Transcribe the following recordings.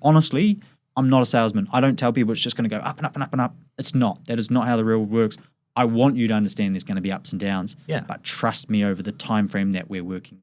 honestly, I'm not a salesman. I don't tell people it's just going to go up and up and up and up. It's not. That is not how the real world works. I want you to understand there's going to be ups and downs. Yeah. But trust me over the time frame that we're working.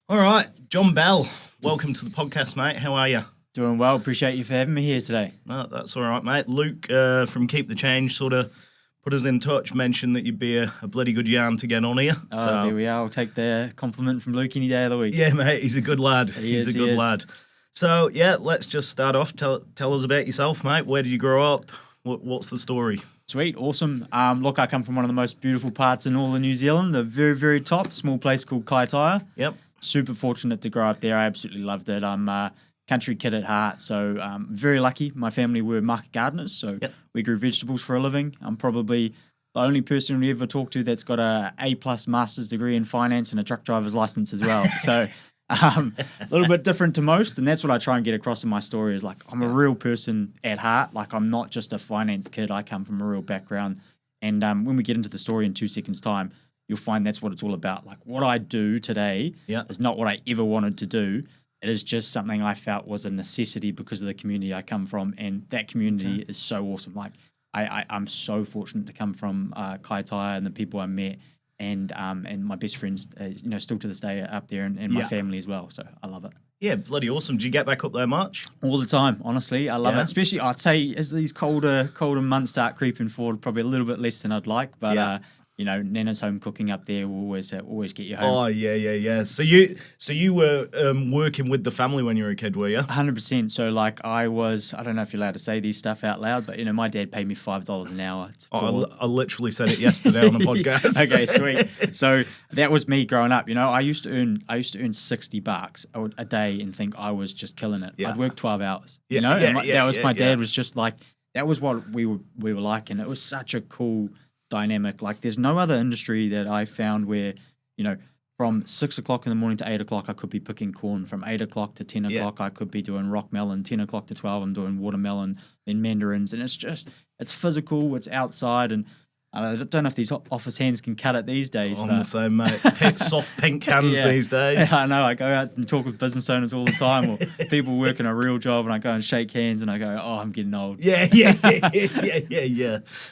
All right, John Bell, welcome to the podcast, mate. How are you? Doing well. Appreciate you for having me here today. No, that's all right, mate. Luke from Keep the Change sort of put us in touch, mentioned that you'd be a bloody good yarn to get on here. So there we are. I'll take the compliment from Luke any day of the week. Yeah, mate, he's a good lad. He's a good lad. So, yeah, let's just start off. Tell us about yourself, mate. Where did you grow up? What's the story? Sweet, awesome. Look, I come from one of the most beautiful parts in all of New Zealand, the very, very top, small place called Kaitaia. Yep. Super fortunate to grow up there. I absolutely loved it. I'm a country kid at heart, so very lucky. My family were market gardeners, so we grew vegetables for a living. I'm probably the only person we ever talked to that's got a A+ master's degree in finance and a truck driver's license as well. So a little bit different to most, and that's what I try and get across in my story is like I'm a real person at heart. Like I'm not just a finance kid. I come from a real background. And when we get into the story in 2 seconds' time, you'll find that's what it's all about. Like what I do today is not what I ever wanted to do. It is just something I felt was a necessity because of the community I come from, and that community is so awesome. Like I'm so fortunate to come from Kaitaia and the people I met, and my best friends, still to this day are up there, and my family as well. So I love it. Yeah, bloody awesome. Do you get back up there much? All the time, honestly. I love it. Especially, I'd say, as these colder months start creeping forward, probably a little bit less than I'd like, but. Nana's home cooking up there will always get you home. Oh, yeah. So you were working with the family when you were a kid, were you? 100%. So, like, I don't know if you're allowed to say these stuff out loud, but, my dad paid me $5 an hour. I literally said it yesterday on the podcast. Okay, sweet. So, that was me growing up. I used to earn $60 a day and think I was just killing it. Yeah. I'd work 12 hours, my dad was just like, that was what we were like, and it was such a cool dynamic. Like there's no other industry that I found where, from 6 o'clock in the morning to 8 o'clock, I could be picking corn. From 8 o'clock to 10 o'clock, I could be doing rock melon. 10 o'clock to 12, I'm doing watermelon, then mandarins. And it's physical, it's outside. And I don't know if these office hands can cut it these days. I'm the same, mate. Soft pink hands these days. I know. I go out and talk with business owners all the time, or people working a real job, and I go and shake hands, and I go, "Oh, I'm getting old." Yeah.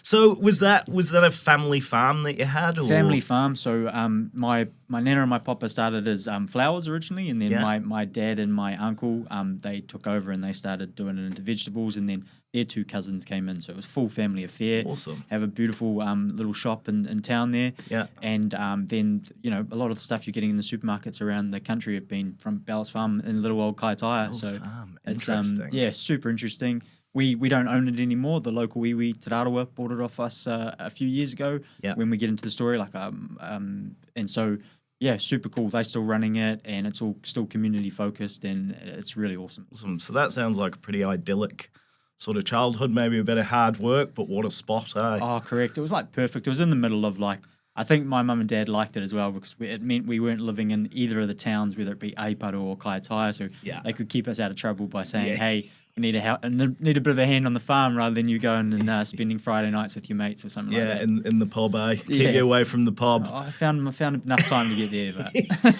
So was that a family farm that you had? Or? Family farm. So my nana and my papa started as flowers originally, and then my dad and my uncle they took over and they started doing it into vegetables, and then their two cousins came in, so it was a full family affair. Awesome. Have a beautiful little shop in town there. Yeah. And then a lot of the stuff you're getting in the supermarkets around the country have been from Bell's Farm in little old Kaitaia. Farm. It's interesting. super interesting. We don't own it anymore. The local iwi Te Rarawa bought it off us a few years ago. Yeah. When we get into the story, and so. Yeah, super cool. They're still running it, and it's all still community focused, and it's really awesome. So that sounds like a pretty idyllic sort of childhood, maybe a bit of hard work, but what a spot, eh? Oh, correct. It was like perfect. It was in the middle of I think my mum and dad liked it as well because it meant we weren't living in either of the towns, whether it be Aiparu or Kaitaia, so they could keep us out of trouble by saying, hey, we need a bit of a hand on the farm rather than you going and spending Friday nights with your mates or something like that. Yeah, in the pub, eh? Keep you away from the pub. I found enough time to get there.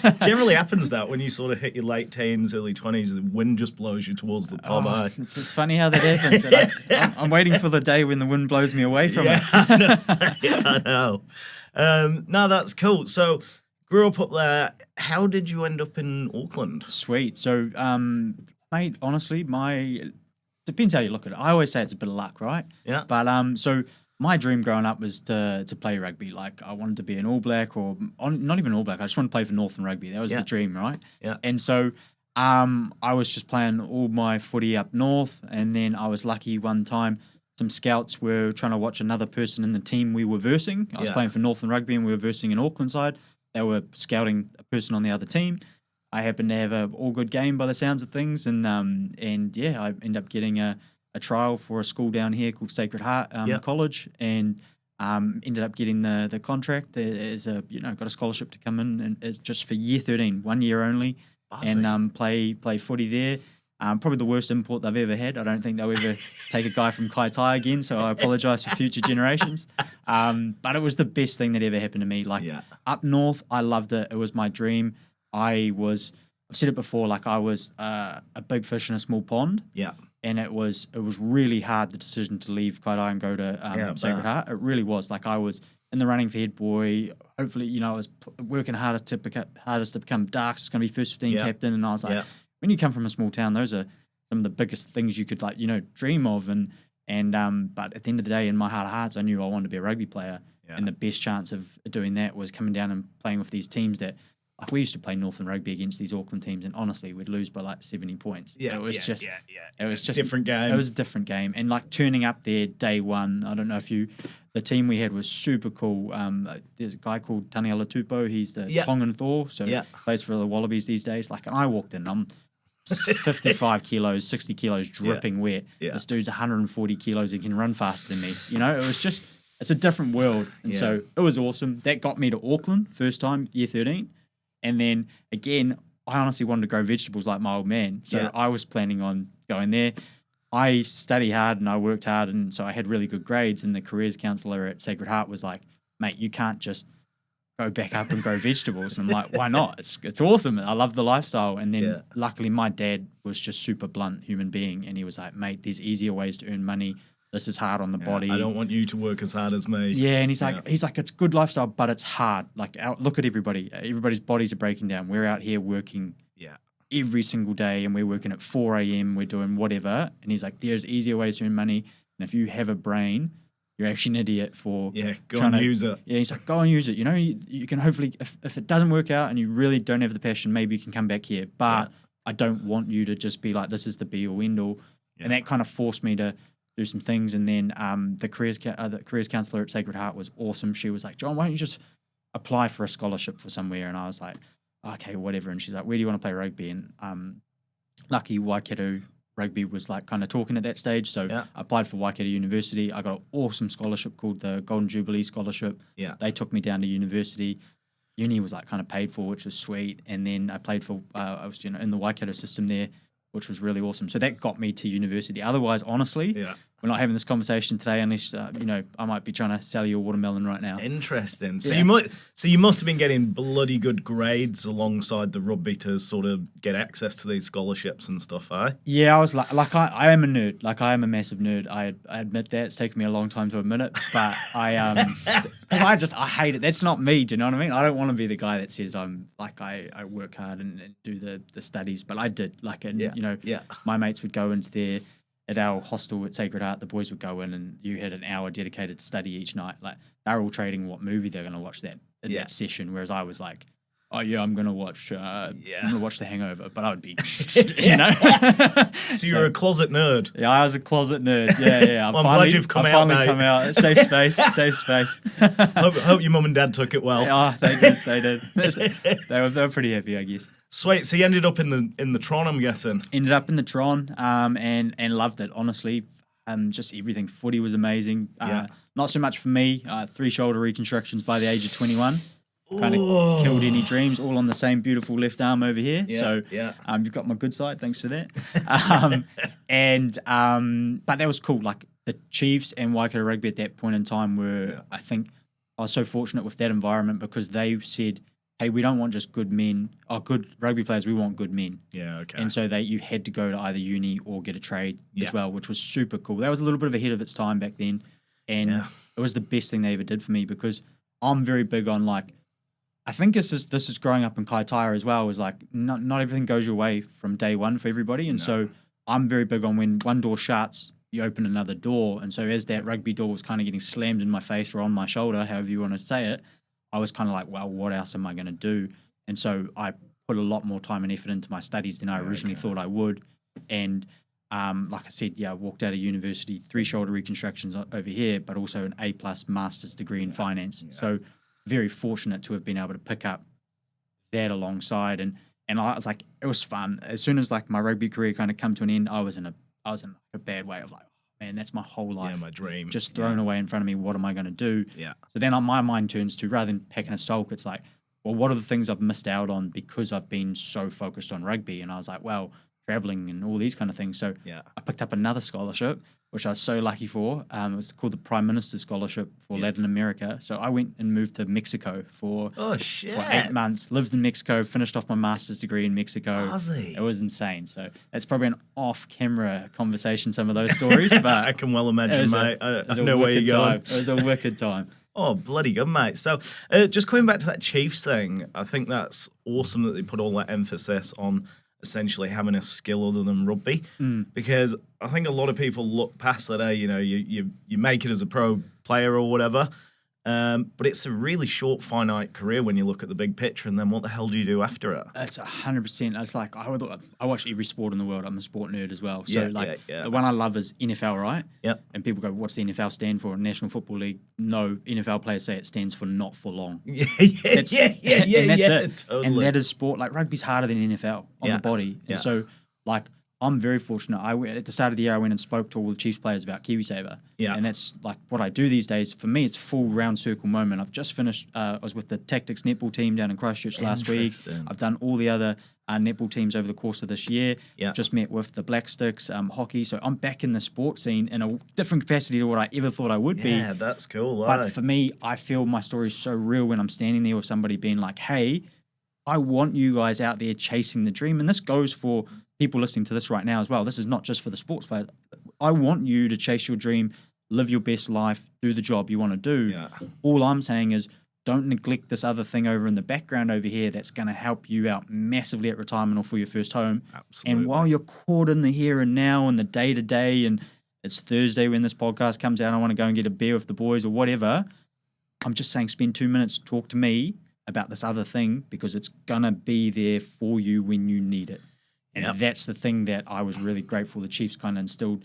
But generally happens that when you sort of hit your late teens, early 20s, the wind just blows you towards the pub, eh? It's funny how that happens. I'm waiting for the day when the wind blows me away from it. I know. No, that's cool. So, grew up there. How did you end up in Auckland? Sweet. So, mate, honestly, depends how you look at it. I always say it's a bit of luck, right? Yeah. But so my dream growing up was to play rugby. Like I wanted to be an All Black or not even All Black. I just wanted to play for Northern Rugby. That was the dream, right? Yeah. And so I was just playing all my footy up north, and then I was lucky one time. Some scouts were trying to watch another person in the team we were versing. I was playing for Northern Rugby, and we were versing an Auckland side. They were scouting a person on the other team. I happened to have a all good game by the sounds of things, and I ended up getting a trial for a school down here called Sacred Heart College, and ended up getting the contract as got a scholarship to come in, and it's just for year 13, 1 year only, and play footy there. Probably the worst import they've ever had. I don't think they'll ever take a guy from Kaitaia again, so I apologise for future generations. But it was the best thing that ever happened to me. Like up north, I loved it. It was my dream. I've said it before, like I was a big fish in a small pond. Yeah. And it was really hard, the decision to leave Kaitaia and go to Sacred Heart. It really was. Like I was in the running for head boy. Hopefully, you know, I was working hardest to become Darks. It's going to be first 15 captain. And I was like, when you come from a small town, those are some of the biggest things you could like, you know, dream of. And but at the end of the day, in my heart of hearts, I knew I wanted to be a rugby player. Yeah. And the best chance of doing that was coming down and playing with these teams that, like we used to play Northern Rugby against these Auckland teams, and honestly, we'd lose by like 70 points. It was just a different game. It was a different game, and like turning up there day one. I don't know if the team we had was super cool. There's a guy called Taniela Tupou. He's the Tongan Thor, so plays for the Wallabies these days. Like, and I walked in, I'm 55 kilos, 60 kilos, dripping wet. This dude's 140 kilos and can run faster than me. You know, it was just, it's a different world, and so it was awesome. That got me to Auckland first time, year 13. And then, again, I honestly wanted to grow vegetables like my old man. So I was planning on going there. I studied hard and I worked hard, and so I had really good grades. And the careers counsellor at Sacred Heart was like, mate, you can't just go back up and grow vegetables. And I'm like, why not? It's awesome. I love the lifestyle. And then luckily my dad was just super blunt human being. And he was like, mate, there's easier ways to earn money. This is hard on the body. I don't want you to work as hard as me. Yeah, and he's like, it's good lifestyle, but it's hard. Like, look at everybody. Everybody's bodies are breaking down. We're out here working every single day, and we're working at 4 a.m. We're doing whatever. And he's like, there's easier ways to earn money. And if you have a brain, you're actually an idiot for go and use it. Yeah, he's like, go and use it. You know, you can hopefully, if it doesn't work out and you really don't have the passion, maybe you can come back here. But I don't want you to just be like, this is the be all end all. And that kind of forced me to do some things. And then the careers counsellor at Sacred Heart was awesome. She was like, John, why don't you just apply for a scholarship for somewhere? And I was like, okay, whatever. And she's like, where do you want to play rugby? And lucky Waikato Rugby was like kind of talking at that stage. So I applied for Waikato University. I got an awesome scholarship called the Golden Jubilee Scholarship. Yeah. They took me down to university. Uni was like kind of paid for, which was sweet. And then I played for, I was in the Waikato system there, which was really awesome. So that got me to university. Otherwise, honestly, we're not having this conversation today unless, I might be trying to sell you a watermelon right now. Interesting. So you must have been getting bloody good grades alongside the rugby to sort of get access to these scholarships and stuff, eh? Yeah, I was like I am a nerd. Like, I am a massive nerd. I admit that. It's taken me a long time to admit it. But because I hate it. That's not me, do you know what I mean? I don't want to be the guy that says I'm like, I work hard and do the studies. But I did. Like, my mates would go into at our hostel at Sacred Heart, the boys would go in and you had an hour dedicated to study each night. Like, they're all trading what movie they're going to watch that session, whereas I was like, oh yeah, I'm going to watch The Hangover, but I would be, you know. So you were a closet nerd. Yeah, I was a closet nerd. Yeah. I'm glad you've come out, mate. Come out. Safe space. Hope your mum and dad took it well. Oh, they did. They were pretty happy, I guess. Sweet. So you ended up in the Tron, I'm guessing. Ended up in the Tron, and loved it, honestly. Just everything. Footy was amazing. Not so much for me. 3 shoulder reconstructions by the age of 21. Kind of killed any dreams, all on the same beautiful left arm over here. You've got my good side. Thanks for that. But that was cool. Like, the Chiefs and Waikato Rugby at that point in time were, I think, I was so fortunate with that environment because they said, hey, we don't want just good men or good rugby players. We want good men. Yeah, okay. And so you had to go to either uni or get a trade as well, which was super cool. That was a little bit of ahead of its time back then. And it was the best thing they ever did for me because I'm very big on, like, I think this is growing up in Kaitaia as well, is like not everything goes your way from day one for everybody. And so I'm very big on when one door shuts, you open another door. And so as that rugby door was kind of getting slammed in my face or on my shoulder, however you want to say it, I was kind of like, well, what else am I going to do? And so I put a lot more time and effort into my studies than I originally thought I would. And like I said, I walked out of university, 3 shoulder reconstructions over here, but also an A+ master's degree in finance. Yeah. So very fortunate to have been able to pick up that alongside. And I was like, it was fun. As soon as like my rugby career kind of come to an end, I was in a bad way of like, oh, man, that's my whole life. Yeah, my dream. Just thrown away in front of me. What am I going to do? Yeah. So then my mind turns to, rather than packing a sulk, it's like, well, what are the things I've missed out on because I've been so focused on rugby? And I was like, well, traveling and all these kind of things. So I picked up another scholarship, which I was so lucky for. It was called the Prime Minister's Scholarship for Latin America. So I went and moved to Mexico for 8 months, lived in Mexico, finished off my master's degree in Mexico. Aussie. It was insane. So that's probably an off-camera conversation, some of those stories. But I can well imagine, mate. I know where you're going. It was a wicked time. Oh, bloody good, mate. So just coming back to that Chiefs thing, I think that's awesome that they put all that emphasis on essentially having a skill other than rugby, because I think a lot of people look past that. You know, you make it as a pro player or whatever, but it's a really short, finite career when you look at the big picture. And then what the hell do you do after it? It's 100%. It's like I watch every sport in the world. I'm a sport nerd as well. So the one I love is NFL, right? Yep. And people go, "What's the NFL stand for?" National Football League. No, NFL players say it stands for not for long. That's it. Totally. And that is sport. Like rugby's harder than NFL on the body. And so like I'm very fortunate. At the start of the year, I went and spoke to all the Chiefs players about KiwiSaver. Yeah. And that's like what I do these days. For me, it's full round circle moment. I've just finished, I was with the Tactics netball team down in Christchurch last week. I've done all the other netball teams over the course of this year. Yeah. I've just met with the Black Sticks, hockey. So I'm back in the sports scene in a different capacity to what I ever thought I would be. Yeah, that's cool. But for me, I feel my story is so real when I'm standing there with somebody being like, hey, I want you guys out there chasing the dream. And this goes for people listening to this right now as well. This is not just for the sports players. I want you to chase your dream, live your best life, do the job you want to do. Yeah. All I'm saying is don't neglect this other thing over in the background over here that's going to help you out massively at retirement or for your first home. Absolutely. And while you're caught in the here and now and the day-to-day, and it's Thursday when this podcast comes out, I want to go and get a beer with the boys or whatever, I'm just saying spend 2 minutes, talk to me about this other thing, because it's going to be there for you when you need it. And that's the thing that I was really grateful the Chiefs kind of instilled.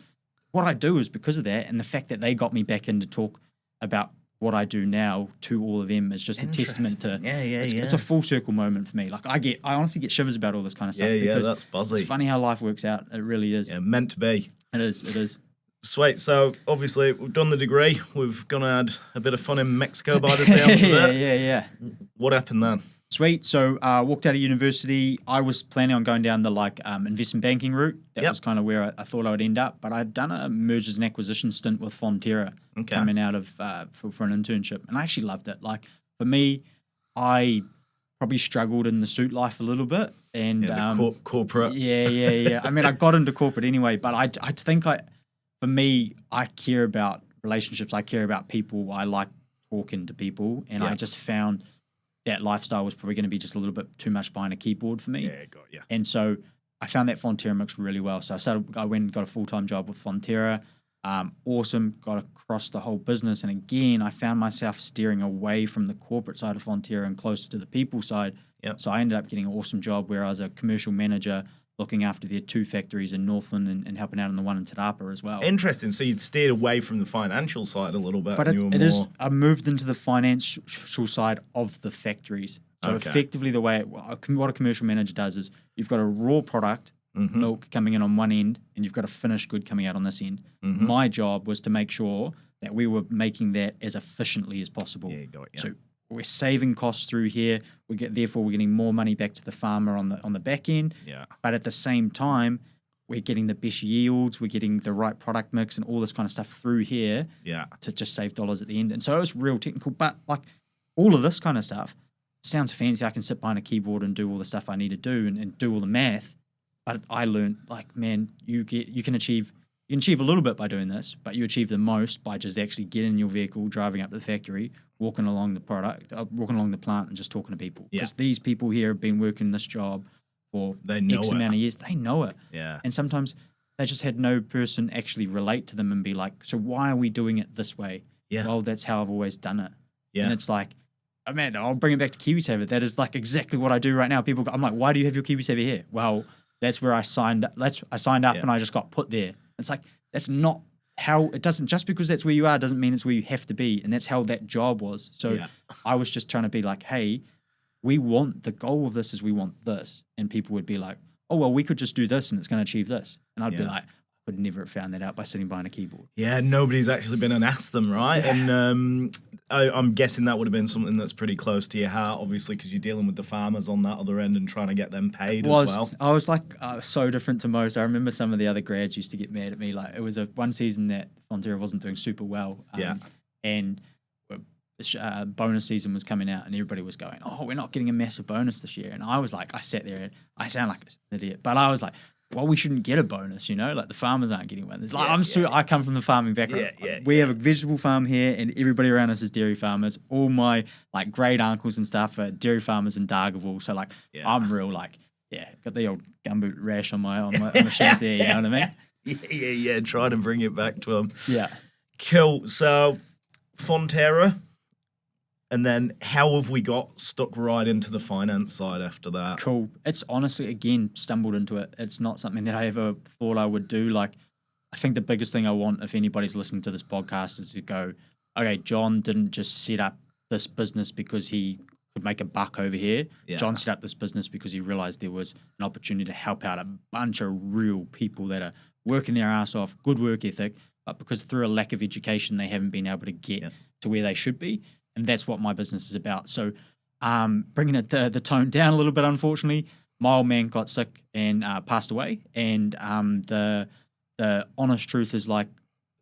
What I do is because of that, and the fact that they got me back in to talk about what I do now to all of them is just a testament to. It's a full circle moment for me. Like I honestly get shivers about all this kind of stuff. Yeah, that's buzzy. It's funny how life works out. It really is. Yeah, meant to be. It is. Sweet. So obviously we've done the degree. We've gone and had a bit of fun in Mexico by the sounds of it. Yeah. What happened then? Sweet. So walked out of university. I was planning on going down the investment banking route. That was kind of where I thought I would end up. But I'd done a mergers and acquisition stint with Fonterra coming out of for an internship, and I actually loved it. Like for me, I probably struggled in the suit life a little bit, and corporate. Yeah. I mean, I got into corporate anyway, but I think for me, I care about relationships. I care about people. I like talking to people, and I just found that lifestyle was probably going to be just a little bit too much behind a keyboard for me. Yeah, got you. And so I found that Fonterra mix really well. So I went and got a full-time job with Fonterra. Awesome, got across the whole business. And again, I found myself steering away from the corporate side of Fonterra and closer to the people side. Yep. So I ended up getting an awesome job where I was a commercial manager looking after their 2 factories in Northland and helping out on the one in Te Rapa as well. Interesting. So you'd steered away from the financial side a little bit. But I moved into the financial side of the factories. So effectively what a commercial manager does is you've got a raw product, milk coming in on one end, and you've got a finished good coming out on this end. My job was to make sure that we were making that as efficiently as possible. Yeah, got you. So we're saving costs through here. Therefore, we're getting more money back to the farmer on the back end. Yeah. But at the same time, we're getting the best yields. We're getting the right product mix and all this kind of stuff through here. Yeah. To just save dollars at the end. And so it was real technical. But like all of this kind of stuff sounds fancy. I can sit behind a keyboard and do all the stuff I need to do and do all the math. But I learned like, man, you can achieve a little bit by doing this, but you achieve the most by just actually getting in your vehicle, driving up to the factory, walking along the plant and just talking to people. Because these people here have been working this job for X amount of years. They know it. Yeah. And sometimes they just had no person actually relate to them and be like, so why are we doing it this way? Yeah. Well, that's how I've always done it. Yeah. And it's like, oh man, I'll bring it back to KiwiSaver. That is like exactly what I do right now. People go, I'm like, why do you have your KiwiSaver here? Well, that's where I signed up. I signed up and I just got put there. It's like, that's not how it doesn't, just because that's where you are doesn't mean it's where you have to be. And that's how that job was. So I was just trying to be like, hey, the goal of this is we want this. And people would be like, oh, well, we could just do this and it's going to achieve this. And I'd be like, would never have found that out by sitting behind a keyboard. Yeah, nobody's actually been and asked them, right? Yeah. And I'm guessing that would have been something that's pretty close to your heart, obviously, because you're dealing with the farmers on that other end and trying to get them paid as well. I was like so different to most. I remember some of the other grads used to get mad at me. Like it was one season that Fonterra wasn't doing super well. And bonus season was coming out and everybody was going, oh, we're not getting a massive bonus this year. And I was like, I sat there and I sound like an idiot, but I was like, well, we shouldn't get a bonus, like the farmers aren't getting one. It's like I come from the farming background. We have a vegetable farm here, and everybody around us is dairy farmers. All my like great uncles and stuff are dairy farmers in Dargaville. So like I'm real got the old gumboot rash on my shins there. You know what I mean? Yeah. Try to bring it back to them. Yeah. Cool. So Fonterra. And then how have we got stuck right into the finance side after that? Cool. It's honestly, again, stumbled into it. It's not something that I ever thought I would do. Like, I think the biggest thing I want, if anybody's listening to this podcast, is to go, okay, John didn't just set up this business because he could make a buck over here. Yeah. John set up this business because he realized there was an opportunity to help out a bunch of real people that are working their ass off, good work ethic, but because through a lack of education, they haven't been able to get to where they should be. And that's what my business is about. So bringing the tone down a little bit, unfortunately, my old man got sick and passed away. And the honest truth is, like,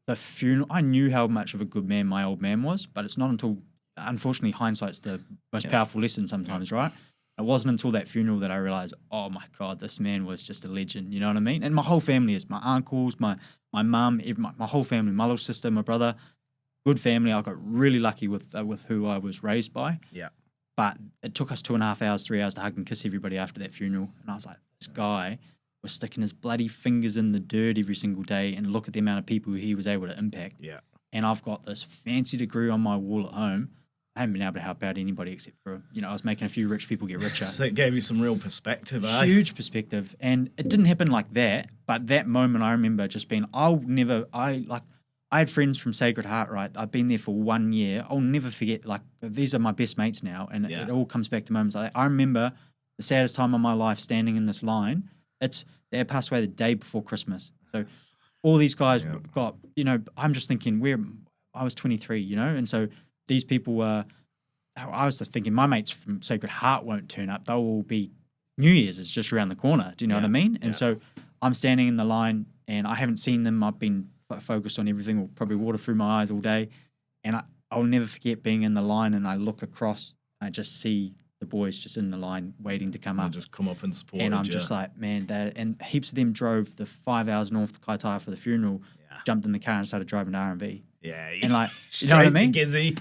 the funeral, I knew how much of a good man my old man was, but it's not until, unfortunately, hindsight's the most powerful lesson sometimes, right? It wasn't until that funeral that I realized, oh my God, this man was just a legend. You know what I mean? And my whole family is, my uncles, my mum, my whole family, my little sister, my brother. Good family. I got really lucky with who I was raised by. Yeah. But it took us 2.5 hours, 3 hours to hug and kiss everybody after that funeral. And I was like, this guy was sticking his bloody fingers in the dirt every single day, and look at the amount of people he was able to impact. Yeah. And I've got this fancy degree on my wall at home. I haven't been able to help out anybody except for, I was making a few rich people get richer. So it gave you some real perspective, eh? Huge perspective. And it didn't happen like that. But that moment I remember just being, I had friends from Sacred Heart, right? I've been there for 1 year. I'll never forget, like, these are my best mates now. And it all comes back to moments like that. I remember the saddest time of my life standing in this line. They had passed away the day before Christmas. So all these guys got, I'm just thinking I was 23, and so these people were, I was just thinking my mates from Sacred Heart won't turn up. They'll all be, New Year's is just around the corner. Do you know what I mean? And so I'm standing in the line and I haven't seen them. I've been focused on everything, or probably water through my eyes all day. And I'll never forget being in the line and I look across and I just see the boys just in the line waiting to come up. Just come up and support. And I'm just like, man, and heaps of them drove the 5 hours north to Kaitaia for the funeral, jumped in the car and started driving to R&B. Yeah. And like, you know what I mean? Gizzy.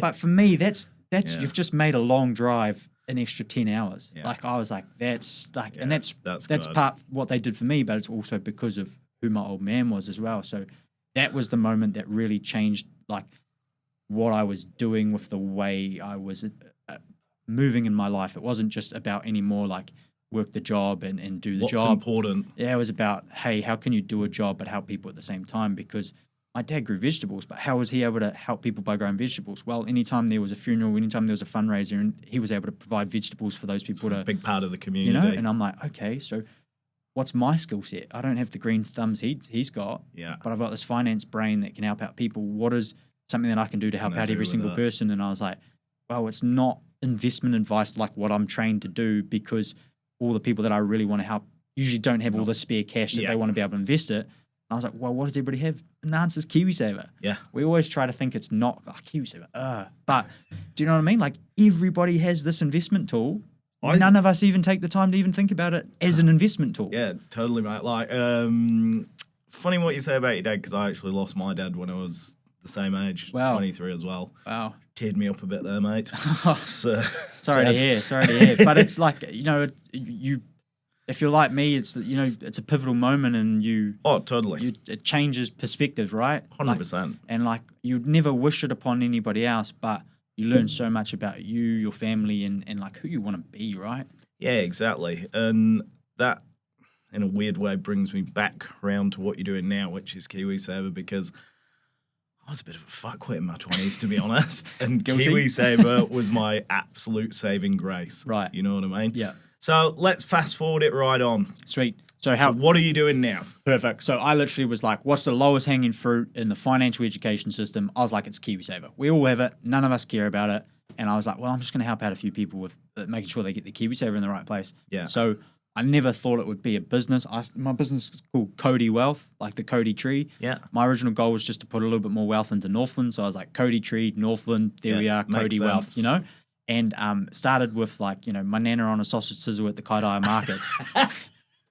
But for me, that's you've just made a long drive an extra 10 hours. Yeah. Like I was like, that's part what they did for me, but it's also because of who my old man was as well. So that was the moment that really changed like what I was doing with the way I was moving in my life. It wasn't just about anymore like work the job and do the job. What's important? Yeah, it was about, hey, how can you do a job but help people at the same time? Because my dad grew vegetables, but how was he able to help people by growing vegetables? Well, anytime there was a funeral, anytime there was a fundraiser, and he was able to provide vegetables for those people. It's a big part of the community. And I'm like, okay, so what's my skill set? I don't have the green thumbs he's got, but I've got this finance brain that can help out people. What is something that I can do to help out every single person? And I was like, well, it's not investment advice like what I'm trained to do, because all the people that I really want to help usually don't have all the spare cash that they want to be able to invest it. And I was like, well, what does everybody have? And the answer is KiwiSaver. Yeah. We always try to think it's not KiwiSaver. But do you know what I mean? Like everybody has this investment tool. None of us even take the time to even think about it as an investment tool. Yeah, totally, mate. Like, funny what you say about your dad, because I actually lost my dad when I was the same age, 23 as well. Wow. Teared me up a bit there, mate. Sorry to hear. But it's like, you if you're like me, it's it's a pivotal moment, and totally. It changes perspective, right? 100%. And like you'd never wish it upon anybody else, but you learn so much about you, your family, and like who you want to be, right? Yeah, exactly. And that, in a weird way, brings me back around to what you're doing now, which is KiwiSaver, because I was a bit of a fuckwit in my 20s, to be honest. And Guilty? KiwiSaver was my absolute saving grace. Right. You know what I mean? Yeah. So let's fast forward it right on. Sweet. So what are you doing now? Perfect. So I literally was like, what's the lowest hanging fruit in the financial education system? I was like, it's KiwiSaver. We all have it. None of us care about it. And I was like, well, I'm just going to help out a few people with making sure they get the KiwiSaver in the right place. Yeah. So I never thought it would be a business. My business is called Kauri Wealth, like the Cody tree. Yeah. My original goal was just to put a little bit more wealth into Northland. So I was like, Cody tree, Northland, there we are, Cody Wealth, And started with like, my nana on a sausage sizzle at the Kaitaia markets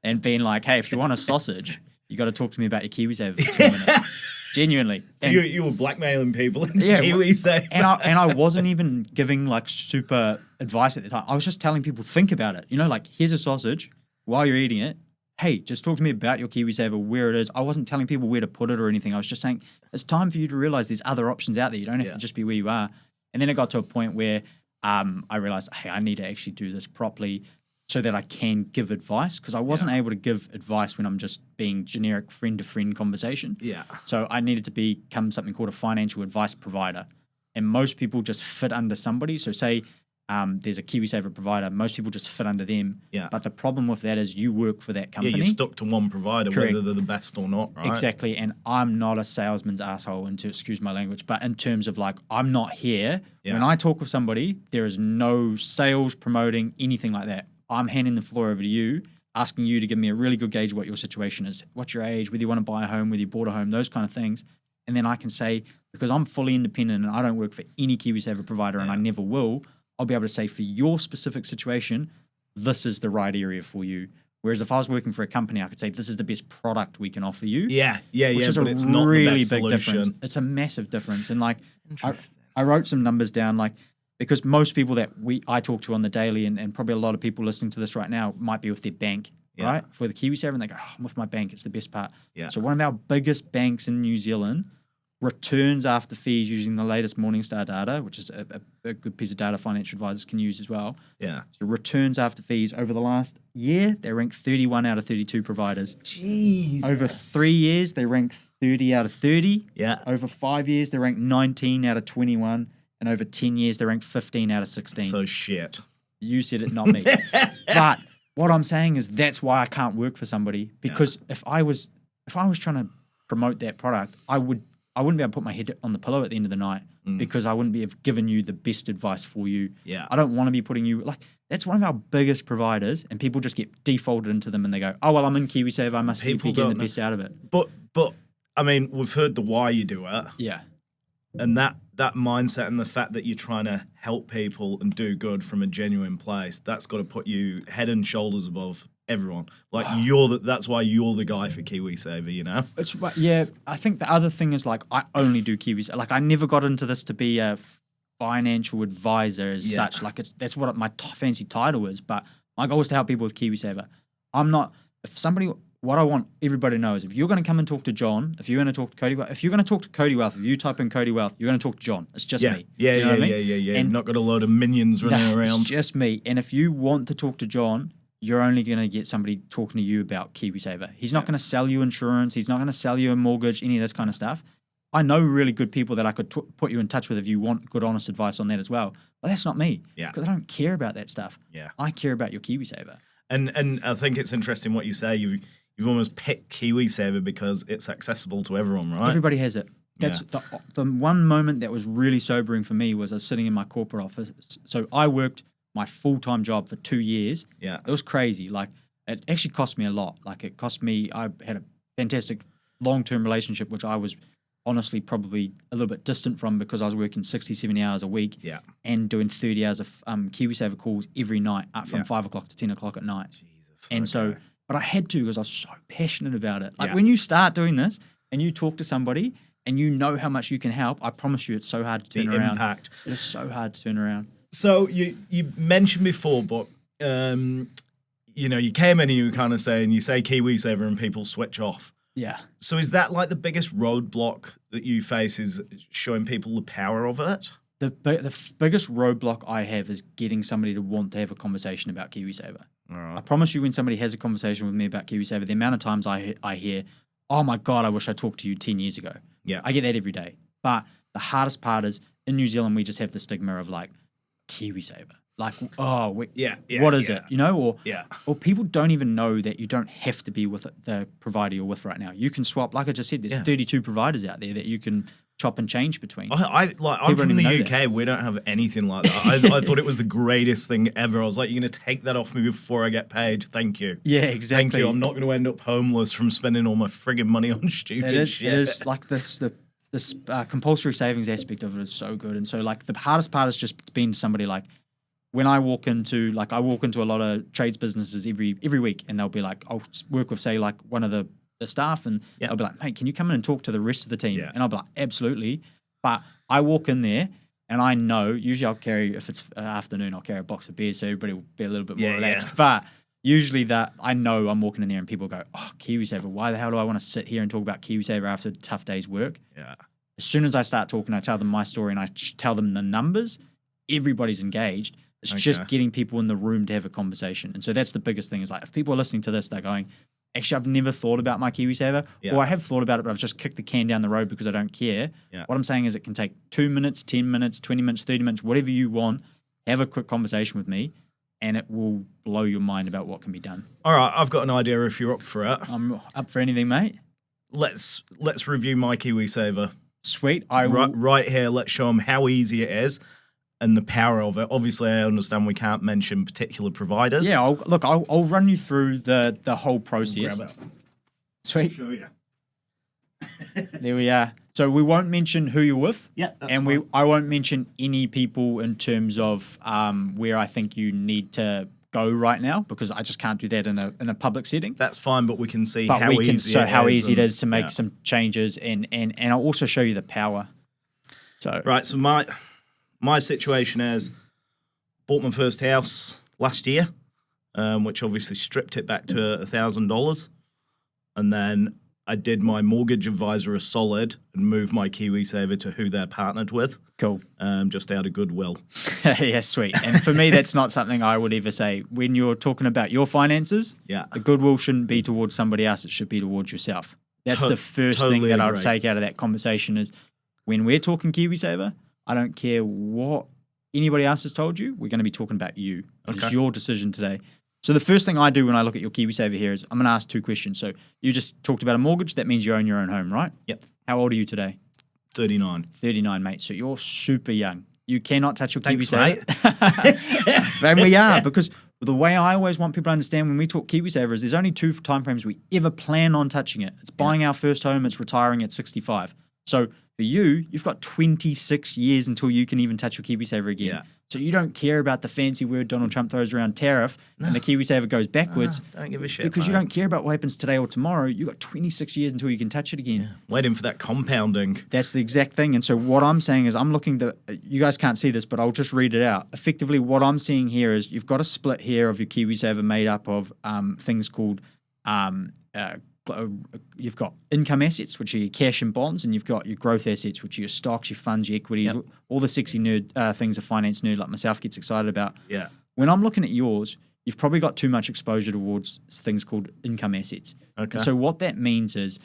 and being like, hey, if you want a sausage, you got to talk to me about your KiwiSaver for 2 minutes. Genuinely. So you were blackmailing people into KiwiSaver. And I wasn't even giving like super advice at the time. I was just telling people, think about it. Like here's a sausage while you're eating it. Hey, just talk to me about your KiwiSaver, where it is. I wasn't telling people where to put it or anything. I was just saying it's time for you to realize there's other options out there. You don't have to just be where you are. And then it got to a point where I realized, hey, I need to actually do this properly so that I can give advice, because I wasn't able to give advice when I'm just being generic friend-to-friend conversation. Yeah. So I needed to become something called a financial advice provider. And most people just fit under somebody. So say there's a KiwiSaver provider, most people just fit under them. Yeah. But the problem with that is you work for that company. Yeah, you're stuck to one provider, Correct. whether they're the best or not, right? Exactly. And I'm not a salesman's asshole, excuse my language, but in terms of like, I'm not here. Yeah. When I talk with somebody, there is no sales, promoting, anything like that. I'm handing the floor over to you, asking you to give me a really good gauge of what your situation is, what's your age, whether you want to buy a home, whether you bought a home, those kind of things. And then I can say, because I'm fully independent and I don't work for any KiwiSaver provider and I never will, I'll be able to say for your specific situation, this is the right area for you. Whereas if I was working for a company, I could say this is the best product we can offer you. Yeah. Which is but a it's not really the best big solution. difference. It's a massive difference. And like, I wrote some numbers down, like, because most people that I talk to on the daily, and probably a lot of people listening to this right now might be with their bank, right? For the KiwiSaver, and they go, I'm with my bank. It's the best part. Yeah. So one of our biggest banks in New Zealand returns after fees using the latest Morningstar data, which is a good piece of data financial advisors can use as well. Yeah. So returns after fees over the last year, they ranked 31 out of 32 providers. Jesus. Over 3 years, they ranked 30 out of 30. Yeah. Over 5 years, they ranked 19 out of 21. And over 10 years, they ranked 15 out of 16. So shit. You said it, not me. But what I'm saying is that's why I can't work for somebody, because if I was trying to promote that product, I wouldn't be able to put my head on the pillow at the end of the night because I wouldn't have given you the best advice for you. Yeah. I don't want to be putting you, like, that's one of our biggest providers, and people just get defaulted into them and they go, oh, well, I'm in KiwiSaver, I must be getting the best out of it. But I mean, we've heard the why you do it. Yeah. And that mindset and the fact that you're trying to help people and do good from a genuine place, that's got to put you head and shoulders above everyone. Like that's why you're the guy for KiwiSaver, It's I think the other thing is, like, I only do KiwiSaver. Like, I never got into this to be a financial advisor as such. Like, that's what my fancy title is. But my goal is to help people with KiwiSaver. What I want everybody to know is, if you're going to come and talk to John, if you're going to talk to Cody Wealth, if you're going to talk to Cody Wealth, if you type in Cody Wealth, you're going to talk to John. It's just me. Yeah. You know what I mean? And not got a load of minions running around. It's just me. And if you want to talk to John, you're only going to get somebody talking to you about KiwiSaver. He's not going to sell you insurance. He's not going to sell you a mortgage, any of this kind of stuff. I know really good people that I could put you in touch with if you want good, honest advice on that as well. But that's not me. Yeah. Because I don't care about that stuff. Yeah. I care about your KiwiSaver. And I think it's interesting what you say. You've almost picked KiwiSaver because it's accessible to everyone, right? Everybody has it. That's the one moment that was really sobering for me was I was sitting in my corporate office. So I worked my full-time job for 2 years. Yeah. It was crazy. Like, it actually cost me a lot. Like, it cost me, I had a fantastic long-term relationship, which I was honestly probably a little bit distant from, because I was working 60, 70 hours a week and doing 30 hours of KiwiSaver calls every night up from 5 o'clock to 10 o'clock at night. Jesus. And so, but I had to, because I was so passionate about it. Like, when you start doing this and you talk to somebody and you know how much you can help, I promise you it's so hard to turn around. Impact. It is so hard to turn around. So you mentioned before, but you came in and you were kind of saying, you say KiwiSaver and people switch off. Yeah. So is that like the biggest roadblock that you face, is showing people the power of it? The biggest roadblock I have is getting somebody to want to have a conversation about KiwiSaver. All right. I promise you, when somebody has a conversation with me about KiwiSaver, the amount of times I hear, oh my God, I wish I talked to you 10 years ago. Yeah. I get that every day. But the hardest part is, in New Zealand, we just have the stigma of, like, KiwiSaver. Like, what is it? Or people don't even know that you don't have to be with the provider you're with right now. You can swap. Like I just said, there's 32 providers out there that you can chop and change between. I'm from the UK. We don't have anything like that. I thought it was the greatest thing ever. I was like, you're going to take that off me before I get paid. Thank you. Yeah, exactly. Thank you. I'm not going to end up homeless from spending all my friggin' money on stupid shit. It is like this compulsory savings aspect of it is so good. And so like the hardest part is just being somebody like, when I walk into a lot of trades businesses every week, and they'll be like, I'll work with, say, like one of the staff, and they'll be like, mate, can you come in and talk to the rest of the team? And I'll be like, absolutely. But I walk in there and I know, usually I'll carry, if it's afternoon, I'll carry a box of beers so everybody will be a little bit more relaxed. Yeah. But usually that I know I'm walking in there and people go, oh, KiwiSaver, why the hell do I want to sit here and talk about KiwiSaver after a tough day's work? Yeah. As soon as I start talking, I tell them my story and I tell them the numbers, everybody's engaged. It's just getting people in the room to have a conversation. And so that's the biggest thing is like, if people are listening to this, they're going, actually, I've never thought about my KiwiSaver, or I have thought about it, but I've just kicked the can down the road because I don't care. Yeah. What I'm saying is it can take 2 minutes, 10 minutes, 20 minutes, 30 minutes, whatever you want. Have a quick conversation with me, and it will blow your mind about what can be done. All right, I've got an idea if you're up for it. I'm up for anything, mate. Let's review my KiwiSaver. Sweet. Right here, let's show them how easy it is. And the power of it. Obviously, I understand we can't mention particular providers. Yeah, I'll run you through the whole process. Grab it. Sweet. I'll show you. There we are. So we won't mention who you're with. Yeah, that's fine. I won't mention any people in terms of where I think you need to go right now, because I just can't do that in a public setting. That's fine, but we can see how easy it is to make some changes, and I'll also show you the power. So my situation is, bought my first house last year, which obviously stripped it back to $1,000. And then I did my mortgage advisor a solid and moved my KiwiSaver to who they're partnered with. Cool. Just out of goodwill. Yeah, sweet. And for me, that's not something I would ever say. When you're talking about your finances, the goodwill shouldn't be towards somebody else. It should be towards yourself. That's the first thing that I would take out of that conversation is, when we're talking KiwiSaver, I don't care what anybody else has told you. We're going to be talking about you. It's your decision today. So the first thing I do when I look at your KiwiSaver here is I'm going to ask two questions. So you just talked about a mortgage. That means you own your own home, right? Yep. How old are you today? 39. 39, mate. So you're super young. You cannot touch your KiwiSaver. Mate. And we are, because the way I always want people to understand when we talk KiwiSaver is there's only two timeframes we ever plan on touching it. It's buying our first home. It's retiring at 65. So for you, you've got 26 years until you can even touch your KiwiSaver again. Yeah. So you don't care about the fancy word Donald Trump throws around, tariff, and the KiwiSaver goes backwards. Don't give a shit. Because you don't care about what happens today or tomorrow. You've got 26 years until you can touch it again. Yeah. Waiting for that compounding. That's the exact thing. And so what I'm saying is, I'm looking you guys can't see this, but I'll just read it out. Effectively, what I'm seeing here is you've got a split here of your KiwiSaver made up of things called you've got income assets, which are your cash and bonds, and you've got your growth assets, which are your stocks, your funds, your equities, all the sexy nerd things a finance nerd like myself gets excited about. Yeah. When I'm looking at yours, you've probably got too much exposure towards things called income assets. Okay. And so what that means is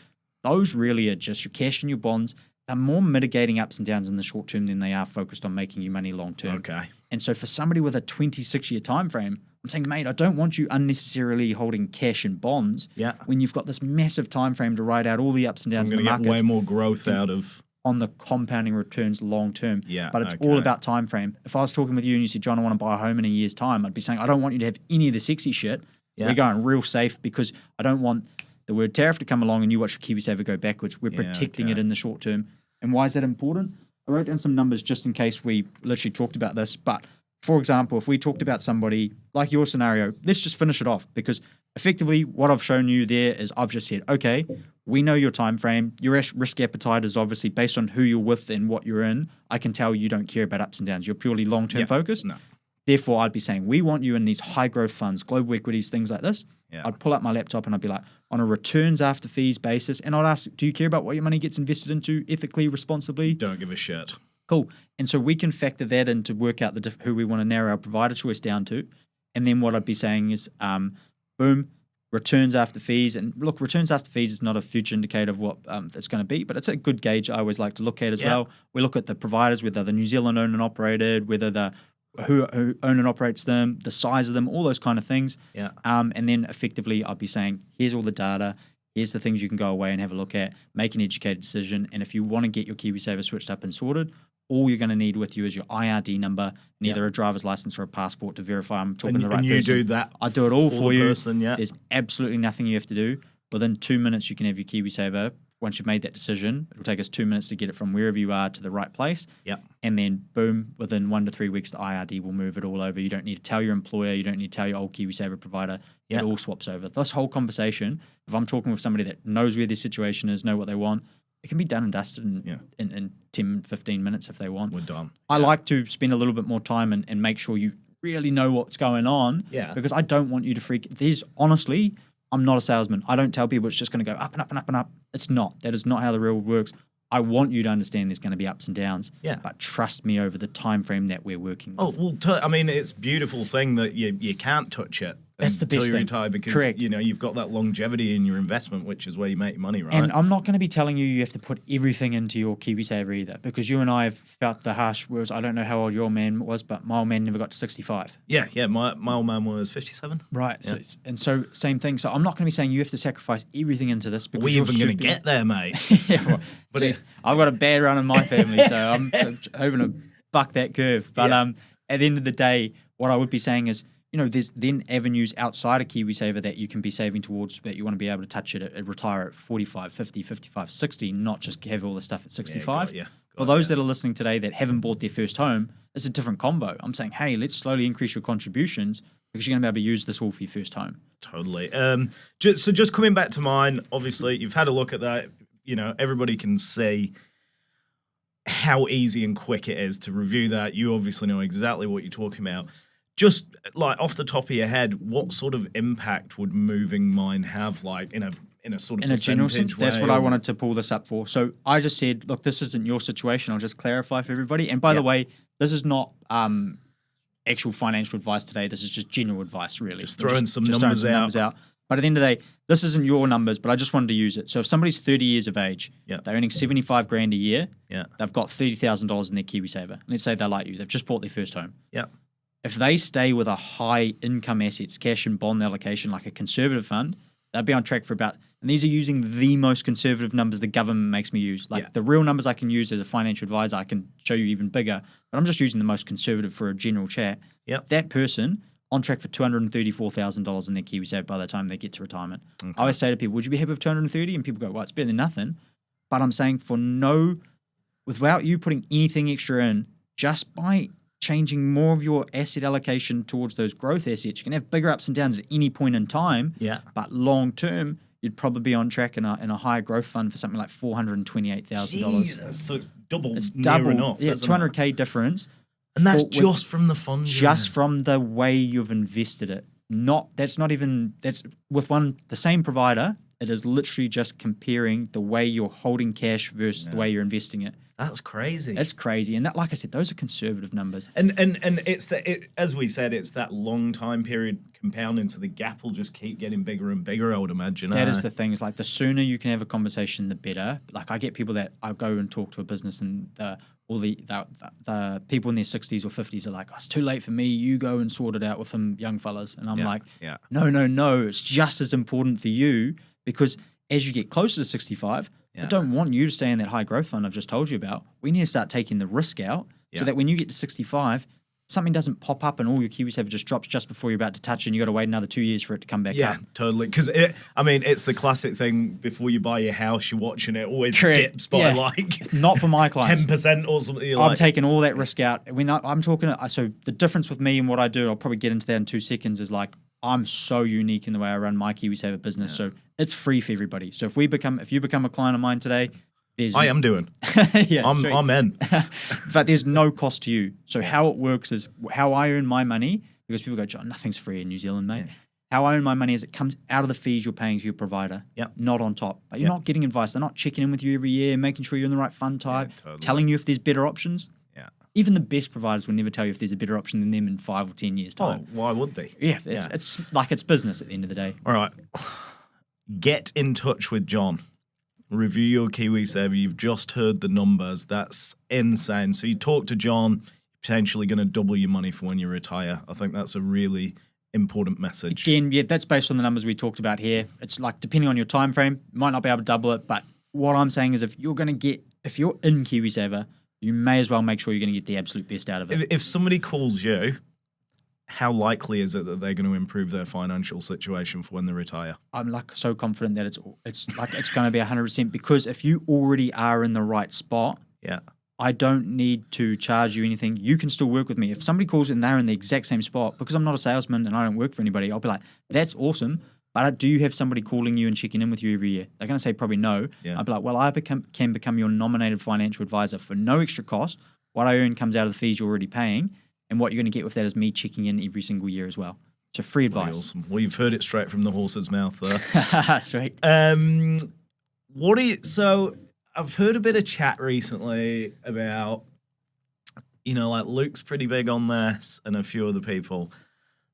those really are just your cash and your bonds. They're more mitigating ups and downs in the short term than they are focused on making you money long term. Okay. And so for somebody with a 26-year time frame, I'm saying, mate, I don't want you unnecessarily holding cash and bonds when you've got this massive time frame to ride out all the ups and downs of the markets. Way more growth out of on the compounding returns long term. Yeah, but it's all about time frame. If I was talking with you and you said, John, I want to buy a home in a year's time, I'd be saying, I don't want you to have any of the sexy shit. Yeah. We're going real safe because I don't want the word tariff to come along and you watch your KiwiSaver go backwards. We're protecting it in the short term. And why is that important? I wrote down some numbers just in case we literally talked about this, but for example, if we talked about somebody like your scenario, let's just finish it off, because effectively what I've shown you there is I've just said, okay, we know your time frame. Your risk appetite is obviously based on who you're with and what you're in. I can tell you don't care about ups and downs. You're purely long-term focused. No. Therefore, I'd be saying we want you in these high-growth funds, global equities, things like this. Yeah. I'd pull up my laptop and I'd be like, on a returns after fees basis, and I'd ask, do you care about what your money gets invested into ethically, responsibly? Don't give a shit. Cool. And so we can factor that in to work out who we want to narrow our provider choice down to. And then what I'd be saying is, boom, returns after fees. And look, returns after fees is not a future indicator of what that's going to be, but it's a good gauge I always like to look at as well. We look at the providers, whether they're New Zealand owned and operated, whether they're who own and operates them, the size of them, all those kind of things. Yeah. And then effectively I'd be saying, here's all the data, here's the things you can go away and have a look at, make an educated decision. And if you want to get your KiwiSaver switched up and sorted, all you're going to need with you is your IRD number and either a driver's license or a passport to verify I'm talking to the right person. And you do that. I do it all for you. Yeah. There's absolutely nothing you have to do. Within 2 minutes, you can have your KiwiSaver. Once you've made that decision, it'll take us 2 minutes to get it from wherever you are to the right place. Yep. And then, boom, within 1 to 3 weeks, the IRD will move it all over. You don't need to tell your employer. You don't need to tell your old KiwiSaver provider. It all swaps over. This whole conversation, if I'm talking with somebody that knows where their situation is, know what they want, it can be done and dusted in 10, 15 minutes if they want. We're done. I like to spend a little bit more time and make sure you really know what's going on. Yeah. Because I don't want you to freak. Honestly, I'm not a salesman. I don't tell people it's just going to go up and up and up and up. It's not. That is not how the real world works. I want you to understand there's going to be ups and downs. Yeah. But trust me over the time frame that we're working with. Oh, well, I mean, it's a beautiful thing that you can't touch it. That's the best until you thing. retire because Correct. you've got that longevity in your investment, which is where you make your money, right? And I'm not going to be telling you have to put everything into your KiwiSaver either, because you and I have felt the harsh words. I don't know how old your man was, but my old man never got to 65. Yeah. My old man was 57. Right. Yeah. So same thing. So I'm not going to be saying you have to sacrifice everything into this. Because Are we even going to get there, mate? Yeah, well, But geez, I've got a bad run in my family, so I'm hoping to buck that curve. But at the end of the day, what I would be saying is, there's then avenues outside of KiwiSaver that you can be saving towards that you want to be able to touch it at retire at 45, 50, 55, 60, not just have all the stuff at 65. For those that are listening today that haven't bought their first home, it's a different combo. I'm saying, hey, let's slowly increase your contributions because you're going to be able to use this all for your first home. Totally. So just coming back to mine, obviously you've had a look at that. Everybody can see how easy and quick it is to review that. You obviously know exactly what you're talking about. Just like off the top of your head, what sort of impact would moving mine have, like in a sort of in a general sense? way? That's what I wanted to pull this up for. So I just said, look, this isn't your situation. I'll just clarify for everybody. And by the way, this is not actual financial advice today. This is just general advice, really. Just throwing some numbers out. But at the end of the day, this isn't your numbers, but I just wanted to use it. So if somebody's 30 years of age, they're earning 75 grand a year, they've got $30,000 in their KiwiSaver. Let's say they're like you. They've just bought their first home. Yeah. If they stay with a high income assets, cash and bond allocation, like a conservative fund, they'll be on track for about, and these are using the most conservative numbers the government makes me use. Like the real numbers I can use as a financial advisor, I can show you even bigger, but I'm just using the most conservative for a general chat. Yep. That person on track for $234,000 in their KiwiSaver by the time they get to retirement. Okay. I always say to people, would you be happy with 230? And people go, well, it's better than nothing. But I'm saying without you putting anything extra in, just by changing more of your asset allocation towards those growth assets, you can have bigger ups and downs at any point in time. Yeah. But long term, you'd probably be on track in a higher growth fund for something like $428,000. Jesus, so it's double. Enough. Yeah, $200K difference. And that's just from the fund. Just from the way you've invested it. That's with the same provider. It is literally just comparing the way you're holding cash versus the way you're investing it. That's crazy. That's crazy. And that, like I said, those are conservative numbers. And it's as we said, it's that long time period compounding, so the gap will just keep getting bigger and bigger, I would imagine. That is the thing. It's like the sooner you can have a conversation, the better. Like I get people that I go and talk to a business and all the people in their 60s or 50s are like, oh, it's too late for me. You go and sort it out with them young fellas. And I'm like, no. It's just as important for you because as you get closer to 65, I don't want you to stay in that high growth fund I've just told you about. We need to start taking the risk out so that when you get to 65, something doesn't pop up and all your KiwiSaver just drops just before you're about to touch it and you got to wait another 2 years for it to come back up. Yeah, totally. Because it's the classic thing before you buy your house, you're watching it always dips by like not for my clients 10% or something. I'm taking all that risk out. I'm talking. So the difference with me and what I do, I'll probably get into that in 2 seconds. Is like I'm so unique in the way I run my KiwiSaver business. So it's free for everybody. So if you become a client of mine today. I am doing. I'm in. But there's no cost to you. So how it works is how I earn my money, because people go, John, nothing's free in New Zealand, mate. Yeah. How I earn my money is it comes out of the fees you're paying to your provider, not on top. But you're not getting advice. They're not checking in with you every year, making sure you're in the right fund type, telling you if there's better options. Yeah. Even the best providers will never tell you if there's a better option than them in 5 or 10 years' time. Oh, why would they? Yeah, it's like it's business at the end of the day. All right. Get in touch with John. Review your KiwiSaver. You've just heard the numbers. That's insane. So you talk to John, potentially going to double your money for when you retire. I think that's a really important message. Again, yeah, that's based on the numbers we talked about here. It's like depending on your time frame, you might not be able to double it, but what I'm saying is if you're in KiwiSaver, you may as well make sure you're going to get the absolute best out of it. If somebody calls you, how likely is it that they're going to improve their financial situation for when they retire? I'm like so confident that it's going to be 100% because if you already are in the right spot, yeah, I don't need to charge you anything. You can still work with me. If somebody calls and they're in the exact same spot, because I'm not a salesman and I don't work for anybody, I'll be like, that's awesome. But do you have somebody calling you and checking in with you every year? They're going to say probably no. Yeah. I'll be like, well, I can become your nominated financial advisor for no extra cost. What I earn comes out of the fees you're already paying. And what you're going to get with that is me checking in every single year as well. So free advice. Awesome. Well, you've heard it straight from the horse's mouth there. Sweet. So I've heard a bit of chat recently about, like Luke's pretty big on this and a few other people,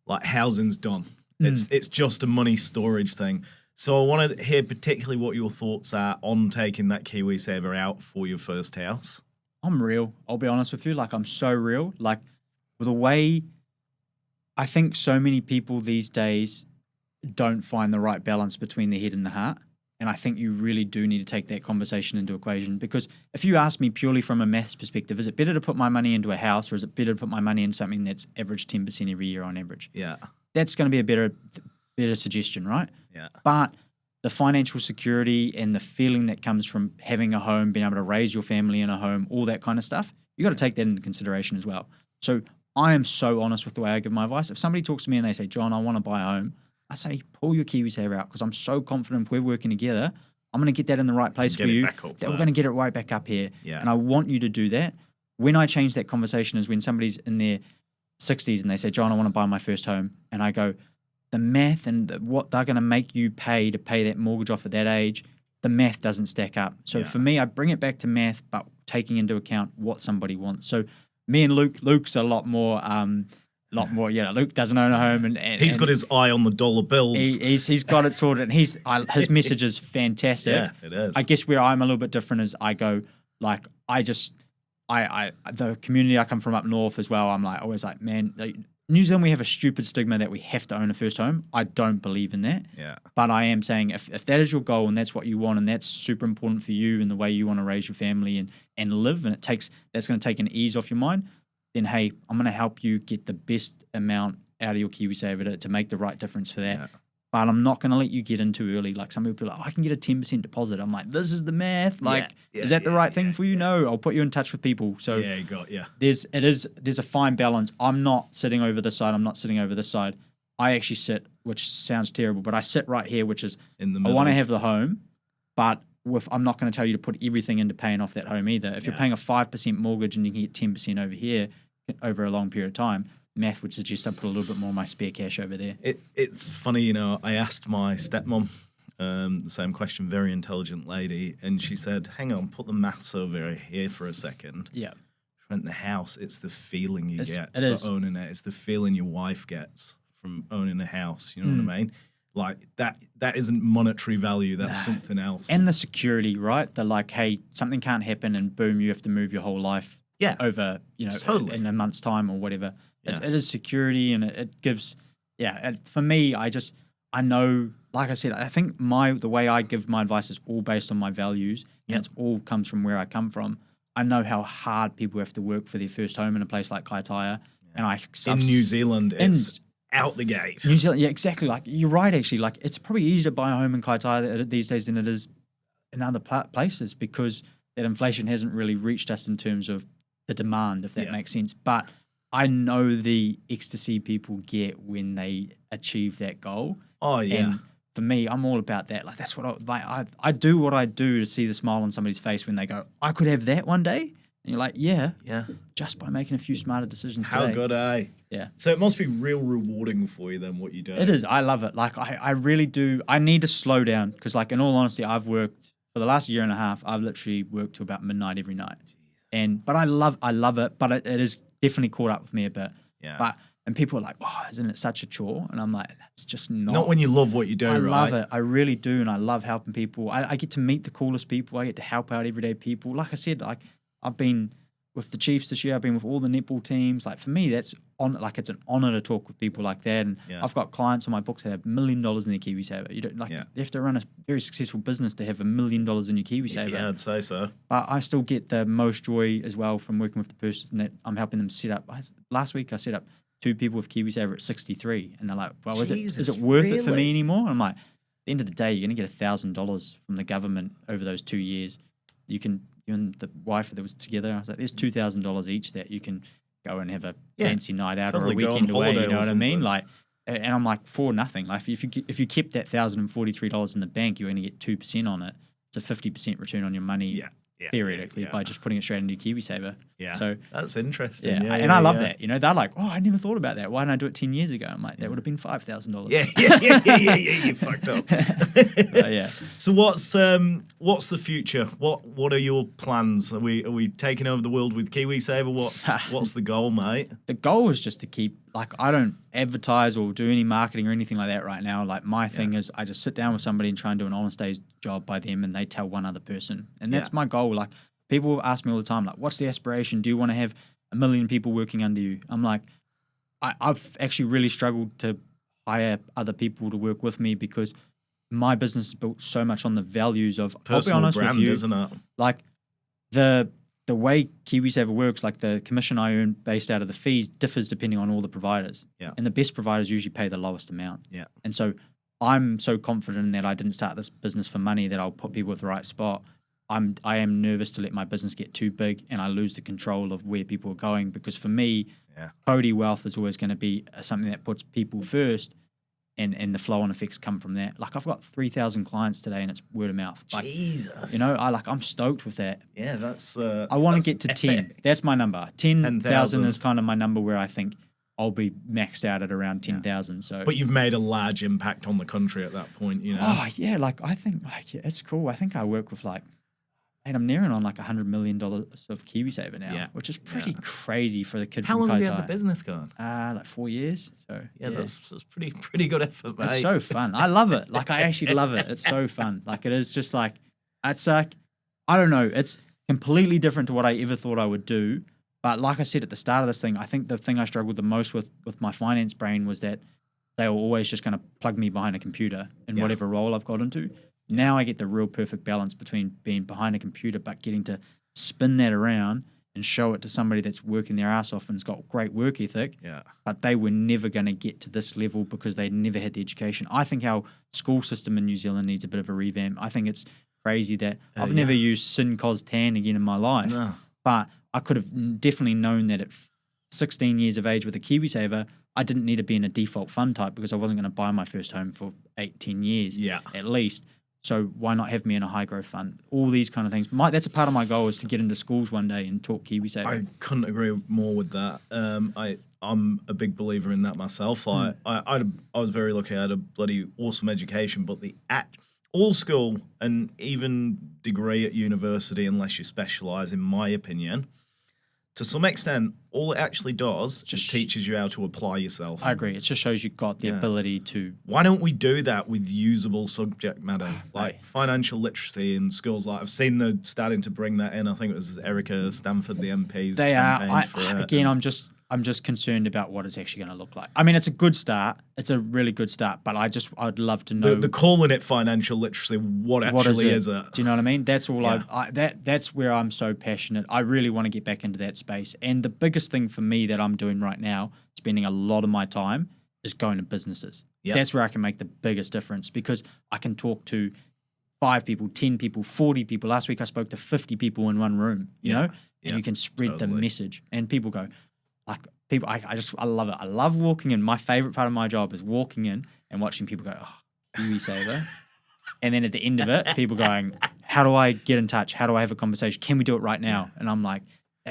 like housing's done. It's just a money storage thing. So I want to hear particularly what your thoughts are on taking that KiwiSaver out for your first house. I'm real. I'll be honest with you. Like, I'm so real. Like, the way I think so many people these days don't find the right balance between the head and the heart. And I think you really do need to take that conversation into equation, because if you ask me purely from a maths perspective, is it better to put my money into a house or is it better to put my money in something that's averaged 10% every year on average? Yeah. That's going to be a better suggestion, right? Yeah. But the financial security and the feeling that comes from having a home, being able to raise your family in a home, all that kind of stuff, you got to take that into consideration as well. So I am so honest with the way I give my advice. If somebody talks to me and they say, John, I want to buy a home, I say, pull your KiwiSaver out, because I'm so confident if we're working together, I'm going to get that in the right place for you, that we're going to get it right back up here. Yeah. And I want you to do that. When I change that conversation is when somebody's in their 60s and they say, John, I want to buy my first home. And I go, the math and what they're going to make you pay to pay that mortgage off at that age, the math doesn't stack up. So for me, I bring it back to math, but taking into account what somebody wants. So me and Luke's a lot more, Luke doesn't own a home, and he's got his eye on the dollar bills. He's got it sorted, and his message is fantastic. Yeah, it is. I guess where I'm a little bit different is I go like the community I come from up north as well. I'm like always like, man, New Zealand, we have a stupid stigma that we have to own a first home. I don't believe in that. Yeah. But I am saying if that is your goal and that's what you want and that's super important for you and the way you want to raise your family and live, and that's going to take an ease off your mind, then hey, I'm going to help you get the best amount out of your KiwiSaver to make the right difference for that. Yeah. But I'm not going to let you get in too early. Like some people are like, I can get a 10% deposit. I'm like, this is the math. Like, is that the right thing for you? No, I'll put you in touch with people. So there's a fine balance. I'm not sitting over this side. I'm not sitting over this side. I actually sit, which sounds terrible, but I sit right here, which is in the middle. I want to have the home, but I'm not going to tell you to put everything into paying off that home either. If you're paying a 5% mortgage and you can get 10% over here over a long period of time, math would suggest I put a little bit more of my spare cash over there. It's funny, I asked my stepmom the same question, very intelligent lady, and she said, hang on, put the maths over here for a second. Yeah. Rent the house, it's the feeling you get for owning it. It's the feeling your wife gets from owning a house, you know what I mean? Like, that isn't monetary value, that's something else. And the security, right? The like, hey, something can't happen and boom, you have to move your whole life over, totally. In a month's time or whatever. Yeah. It is security, and it gives, for me, I know, like I said, I think the way I give my advice is all based on my values, and it all comes from where I come from. I know how hard people have to work for their first home in a place like Kaitaia, and in New Zealand, it's out the gate. New Zealand, yeah, exactly. Like, you're right, actually. Like, it's probably easier to buy a home in Kaitaia these days than it is in other places, because that inflation hasn't really reached us in terms of the demand, if that makes sense. But I know the ecstasy people get when they achieve that goal. Oh, yeah. And for me, I'm all about that. Like, that's what I do what I do to see the smile on somebody's face when they go, I could have that one day. And you're like, yeah, just by making a few smarter decisions today. How good, eh? Yeah. So it must be real rewarding for you then, what you do. It is. I love it. Like, I really do. I need to slow down because, like, in all honesty, I've worked for the last year and a half. I've literally worked to about midnight every night. But I love it. But it is definitely caught up with me a bit. Yeah. And people are like, oh, isn't it such a chore? And I'm like, that's just not. Not when you love what you do, I right? love it. I really do. And I love helping people. I get to meet the coolest people. I get to help out everyday people. Like I said, like I've been with the Chiefs this year. I've been with all the netball teams. Like for me, it's an honor to talk with people like that. And I've got clients on my books that have $1 million in their KiwiSaver. You don't you have to run a very successful business to have $1 million in your KiwiSaver. Yeah, I'd say so. But I still get the most joy as well from working with the person that I'm helping them set up. Last week I set up 2 people with KiwiSaver at 63, and they're like, "Well, is it worth it for me anymore?" And I'm like, at the end of the day, you're going to get $1,000 from the government over those 2 years. You and the wife that was together, I was like, there's $2,000 each that you can go and have a fancy night out or a weekend away. You know what I mean? Like, and I'm like, for nothing. Like, if you kept that $1,043 in the bank, you're going to get 2% on it. It's a 50% return on your money. Theoretically, by just putting it straight into your KiwiSaver. Yeah, so that's interesting. And I love that. You know, they're like, "Oh, I never thought about that. Why didn't I do it 10 years ago?" I'm like, that would have been $5,000. Yeah. You fucked up. Yeah. So what's the future? What are your plans? Are we taking over the world with KiwiSaver? What's the goal, mate? The goal is just to keep, like, I don't advertise or do any marketing or anything like that right now. Like, my thing is I just sit down with somebody and try and do an honest day's job by them, and they tell one other person. And that's my goal. Like, people ask me all the time, like, what's the aspiration? Do you want to have 1 million people working under you? I'm like, I've actually really struggled to hire other people to work with me because my business is built so much on the values of personal I'll be honest brand, with you, isn't it? Like, the way KiwiSaver works, like the commission I earn based out of the fees differs depending on all the providers. Yeah. And the best providers usually pay the lowest amount. Yeah. And so I'm so confident that I didn't start this business for money that I'll put people at the right spot. I am nervous to let my business get too big and I lose the control of where people are going, because for me, Kauri Wealth is always going to be something that puts people first, and the flow-on effects come from that. Like, I've got 3,000 clients today and it's word of mouth. Like, Jesus. You know, I'm stoked with that. Yeah, that's... I want to get to 10. That's my number. 10,000 is kind of my number where I think I'll be maxed out at around 10,000. So, but you've made a large impact on the country at that point, you know? Oh, yeah. Like, I think, it's cool. I think I work with, and I'm nearing on $100 million of KiwiSaver now, which is pretty crazy for the kid How from Kaitaia. long have you had the business going? 4 years. So that's pretty good effort, mate. It's so fun. I love it. Like, I actually love it. It's so fun. Like, it is just like, it's like, I don't know. It's completely different to what I ever thought I would do. But like I said at the start of this thing, I think the thing I struggled the most with my finance brain was that they were always just going to plug me behind a computer in whatever role I've got into. Now I get the real perfect balance between being behind a computer but getting to spin that around and show it to somebody that's working their ass off and has got great work ethic. Yeah. But they were never going to get to this level because they never had the education. I think our school system in New Zealand needs a bit of a revamp. I think it's crazy that I've never used sin, cos, tan again in my life. No. But I could have definitely known that at 16 years of age with a KiwiSaver, I didn't need to be in a default fund type because I wasn't going to buy my first home for 8-10 years at least. So why not have me in a high growth fund? All these kind of things. That's a part of my goal, is to get into schools one day and talk KiwiSaver. I couldn't agree more with that. I'm a big believer in that myself. I was very lucky. I had a bloody awesome education, but all school and even degree at university, unless you specialise, in my opinion, to some extent, all it actually does just teaches you how to apply yourself. I agree. It just shows you've got the ability to... Why don't we do that with usable subject matter? Like financial literacy in schools. Like, I've seen they're starting to bring that in. I think it was Erica Stanford, the MP's They are. campaign. I'm just concerned about what it's actually going to look like. I mean, it's a good start. It's a really good start, but I'd love to know... The calling it financial literacy, what actually is it? Do you know what I mean? That's all that's where I'm so passionate. I really want to get back into that space. And the biggest thing for me that I'm doing right now, spending a lot of my time, is going to businesses. Yep. That's where I can make the biggest difference, because I can talk to 5 people, 10 people, 40 people. Last week I spoke to 50 people in one room, you know? And you can spread the message. And people go... I love it. I love walking in. My favorite part of my job is walking in and watching people go, "Oh, KiwiSaver." And then at the end of it, people going, "How do I get in touch? How do I have a conversation? Can we do it right now?" And I'm like,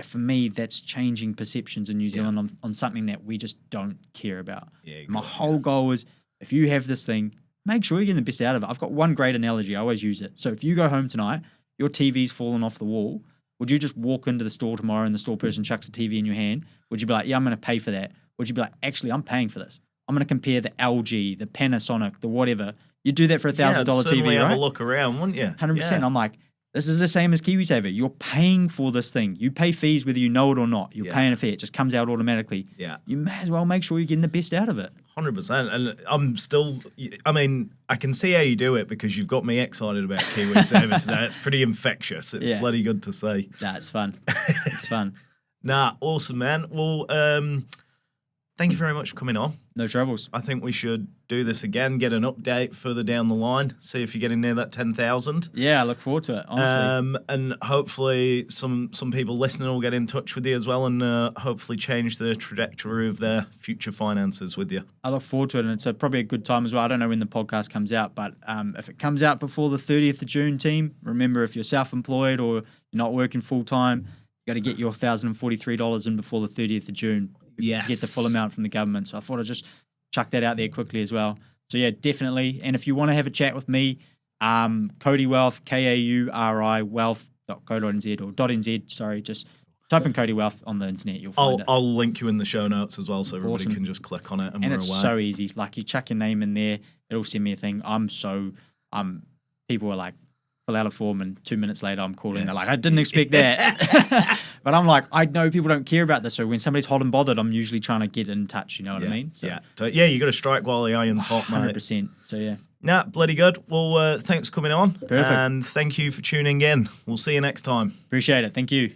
for me, that's changing perceptions in New Zealand on something that we just don't care about. My whole goal is, if you have this thing, make sure you're getting the best out of it. I've got one great analogy. I always use it. So if you go home tonight, your TV's fallen off the wall, would you just walk into the store tomorrow and the store person chucks a TV in your hand? Would you be like, "Yeah, I'm going to pay for that"? Would you be like, "Actually, I'm paying for this. I'm going to compare the LG, the Panasonic, the whatever"? You do that for $1,000 TV, right? Have a look around, wouldn't you? 100%. I'm like, This is the same as KiwiSaver. You're paying for this thing. You pay fees whether you know it or not. You're paying a fee. It just comes out automatically. Yeah. You may as well make sure you're getting the best out of it. 100%. And I'm still, I mean, I can see how you do it because you've got me excited about KiwiSaver today. It's pretty infectious. It's bloody good to see. Nah, it's fun. It's fun. Nah, awesome, man. Well, thank you very much for coming on. No troubles. I think we should do this again, get an update further down the line, see if you're getting near that 10,000. Yeah, I look forward to it, honestly. And hopefully some people listening will get in touch with you as well and hopefully change the trajectory of their future finances with you. I look forward to it, and it's probably a good time as well. I don't know when the podcast comes out, but if it comes out before the 30th of June, team, remember if you're self-employed or you're not working full-time, you got to get your $1,043 in before the 30th of June. Yes. To get the full amount from the government. So I thought I'd just chuck that out there quickly as well. So yeah, definitely. And if you want to have a chat with me, Kauri Wealth, Kauri wealth.co.nz or .nz, sorry, just type in Kauri Wealth on the internet, you'll find it. I'll link you in the show notes as well so everybody can just click on it and we're it's away. so easy. Like you chuck your name in there, it'll send me a thing. People are like, fill out a form and 2 minutes later I'm calling. They're like, I didn't expect that. But I'm like, I know people don't care about this. So when somebody's hot and bothered, I'm usually trying to get in touch. You know what I mean? So, yeah, you got to strike while the iron's hot, mate. 100%. So yeah. Nah, bloody good. Well, thanks for coming on. Perfect. And thank you for tuning in. We'll see you next time. Appreciate it. Thank you.